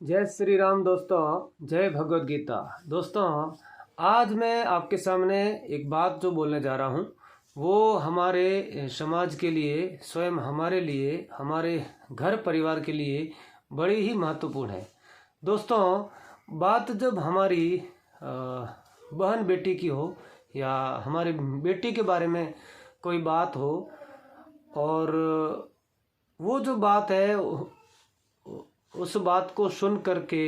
जय श्री राम दोस्तों, जय भगवत गीता। दोस्तों, आज मैं आपके सामने एक बात जो बोलने जा रहा हूँ वो हमारे समाज के लिए, स्वयं हमारे लिए, हमारे घर परिवार के लिए बड़ी ही महत्वपूर्ण है। दोस्तों, बात जब हमारी बहन बेटी की हो या हमारी बेटी के बारे में कोई बात हो, और वो जो बात है उस बात को सुन करके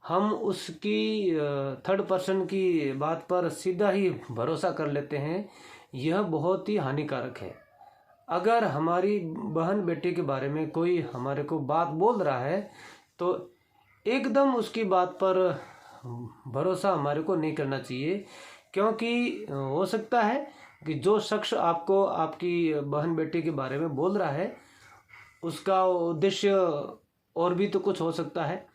हम उसकी थर्ड पर्सन की बात पर सीधा ही भरोसा कर लेते हैं, यह बहुत ही हानिकारक है। अगर हमारी बहन बेटी के बारे में कोई हमारे को बात बोल रहा है तो एकदम उसकी बात पर भरोसा हमारे को नहीं करना चाहिए, क्योंकि हो सकता है कि जो शख्स आपको आपकी बहन बेटी के बारे में बोल रहा है उसका उद्देश्य और भी तो कुछ हो सकता है।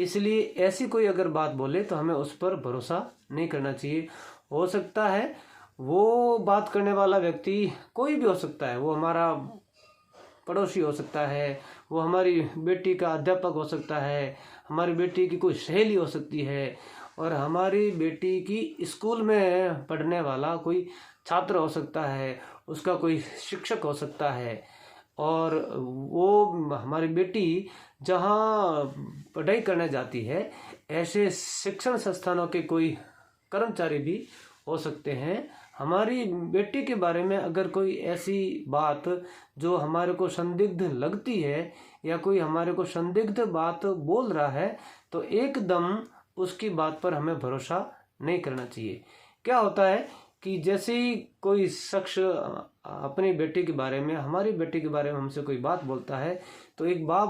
इसलिए ऐसी कोई अगर बात बोले तो हमें उस पर भरोसा नहीं करना चाहिए। हो सकता है वो बात करने वाला व्यक्ति कोई भी हो सकता है, वो हमारा पड़ोसी हो सकता है, वो हमारी बेटी का अध्यापक हो सकता है, हमारी बेटी की कोई सहेली हो सकती है, और हमारी बेटी की स्कूल में पढ़ने वाला कोई छात्र हो सकता है, उसका कोई शिक्षक हो सकता है, और वो हमारी बेटी जहाँ पढ़ाई करने जाती है ऐसे शिक्षण संस्थानों के कोई कर्मचारी भी हो सकते हैं। हमारी बेटी के बारे में अगर कोई ऐसी बात जो हमारे को संदिग्ध लगती है या कोई हमारे को संदिग्ध बात बोल रहा है तो एकदम उसकी बात पर हमें भरोसा नहीं करना चाहिए। क्या होता है कि जैसे ही कोई शख्स अपनी बेटी के बारे में, हमारी बेटी के बारे में हमसे कोई बात बोलता है तो एक बाप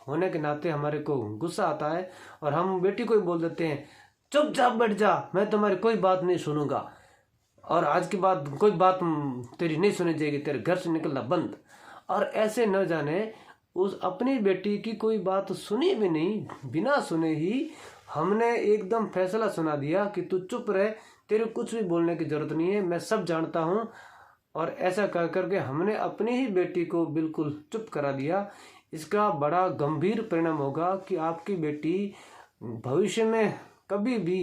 होने के नाते हमारे को गुस्सा आता है और हम बेटी को ही बोल देते हैं, चुपचाप बैठ जा, मैं तुम्हारी कोई बात नहीं सुनूंगा, और आज के बाद कोई बात तेरी नहीं सुनी जाएगी, तेरे घर से निकलना बंद। और ऐसे न जाने उस अपनी बेटी की कोई बात सुनी भी नहीं, बिना सुने ही हमने एकदम फैसला सुना दिया कि तू चुप रहे, तेरे कुछ भी बोलने की जरूरत नहीं है, मैं सब जानता हूँ। और ऐसा कर करके हमने अपनी ही बेटी को बिल्कुल चुप करा दिया। इसका बड़ा गंभीर परिणाम होगा कि आपकी बेटी भविष्य में कभी भी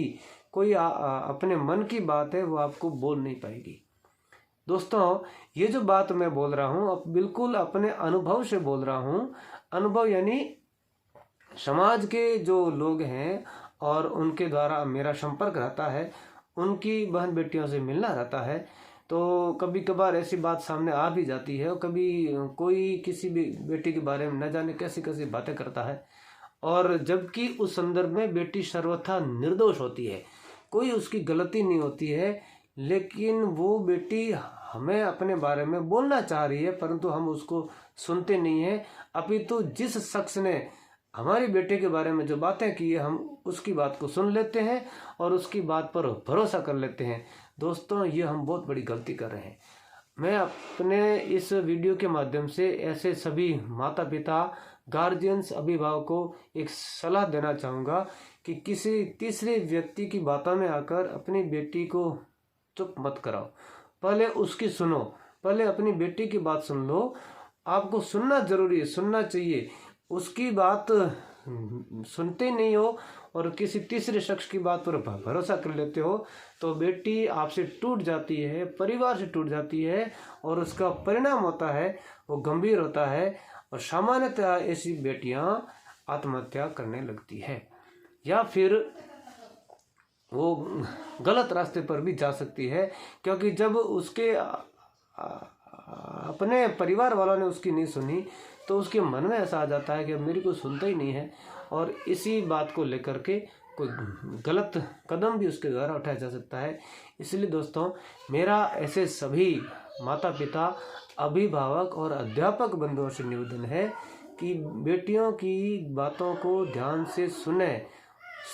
कोई अपने मन की बात है वो आपको बोल नहीं पाएगी। दोस्तों, ये जो बात मैं बोल रहा हूँ अब बिल्कुल अपने अनुभव से बोल रहा हूँ। अनुभव यानी समाज के जो लोग हैं और उनके द्वारा मेरा संपर्क रहता है, उनकी बहन बेटियों से मिलना रहता है, तो कभी कभार ऐसी बात सामने आ भी जाती है। और कभी कोई किसी भी बेटी के बारे में न जाने कैसी कैसी बातें करता है, और जबकि उस संदर्भ में बेटी सर्वथा निर्दोष होती है, कोई उसकी गलती नहीं होती है, लेकिन वो बेटी हमें अपने बारे में बोलना चाह रही है परंतु हम उसको सुनते नहीं हैं। अपितु जिस शख्स ने हमारी बेटे के बारे में जो बातें की है हम उसकी बात को सुन लेते हैं और उसकी बात पर भरोसा कर लेते हैं। दोस्तों, ये हम बहुत बड़ी गलती कर रहे हैं। मैं अपने इस वीडियो के माध्यम से ऐसे सभी माता पिता, गार्जियंस, अभिभावकों को एक सलाह देना चाहूँगा कि किसी तीसरे व्यक्ति की बातों में आकर अपनी बेटी को चुप मत कराओ। पहले उसकी सुनो, पहले अपनी बेटी की बात सुन लो। आपको सुनना जरूरी है, सुनना चाहिए। उसकी बात सुनते नहीं हो और किसी तीसरे शख्स की बात पर भरोसा कर लेते हो तो बेटी आपसे टूट जाती है, परिवार से टूट जाती है, और उसका परिणाम होता है वो गंभीर होता है। और सामान्यतः ऐसी बेटियां आत्महत्या करने लगती है या फिर वो गलत रास्ते पर भी जा सकती है, क्योंकि जब उसके अपने परिवार वालों ने उसकी नहीं सुनी तो उसके मन में ऐसा आ जाता है कि अब मेरी कोई सुनता ही नहीं है, और इसी बात को लेकर के कोई गलत कदम भी उसके द्वारा उठाया जा सकता है। इसलिए दोस्तों, मेरा ऐसे सभी माता पिता, अभिभावक और अध्यापक बंधुओं से निवेदन है कि बेटियों की बातों को ध्यान से सुने,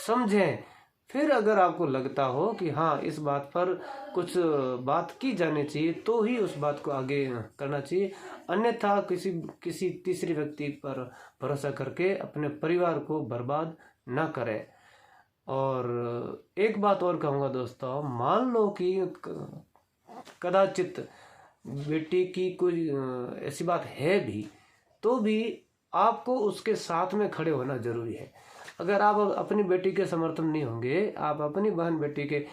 समझें। फिर अगर आपको लगता हो कि हाँ इस बात पर कुछ बात की जानी चाहिए तो ही उस बात को आगे करना चाहिए, अन्यथा किसी तीसरे व्यक्ति पर भरोसा करके अपने परिवार को बर्बाद न करें। और एक बात और कहूँगा दोस्तों, मान लो कि कदाचित बेटी की कोई ऐसी बात है भी तो भी आपको उसके साथ में खड़े होना जरूरी है। अगर आप अपनी बेटी के समर्थन नहीं होंगे, आप अपनी बहन बेटी के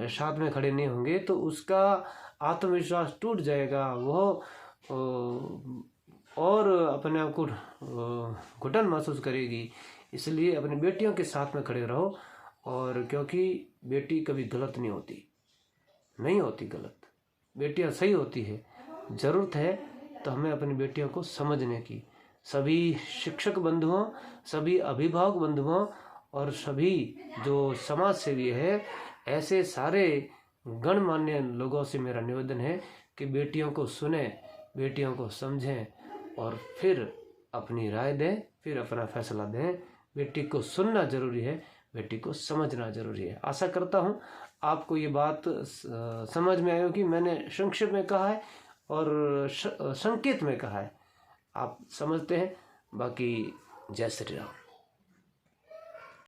साथ में खड़े नहीं होंगे, तो उसका आत्मविश्वास टूट जाएगा, वो और अपने आप को घुटन महसूस करेगी। इसलिए अपनी बेटियों के साथ में खड़े रहो, और क्योंकि बेटी कभी गलत नहीं होती, नहीं होती गलत, बेटियां सही होती है। ज़रूरत है तो हमें अपनी बेटियों को समझने की। सभी शिक्षक बंधुओं, सभी अभिभावक बंधुओं और सभी जो समाज सेवी है, ऐसे सारे गणमान्य लोगों से मेरा निवेदन है कि बेटियों को सुने, बेटियों को समझें और फिर अपनी राय दें, फिर अपना फैसला दें। बेटी को सुनना जरूरी है, बेटी को समझना जरूरी है। आशा करता हूँ आपको ये बात समझ में आई होगी। मैंने संक्षेप में कहा है और संकेत में कहा है, आप समझते हैं। बाकी जय श्री राम।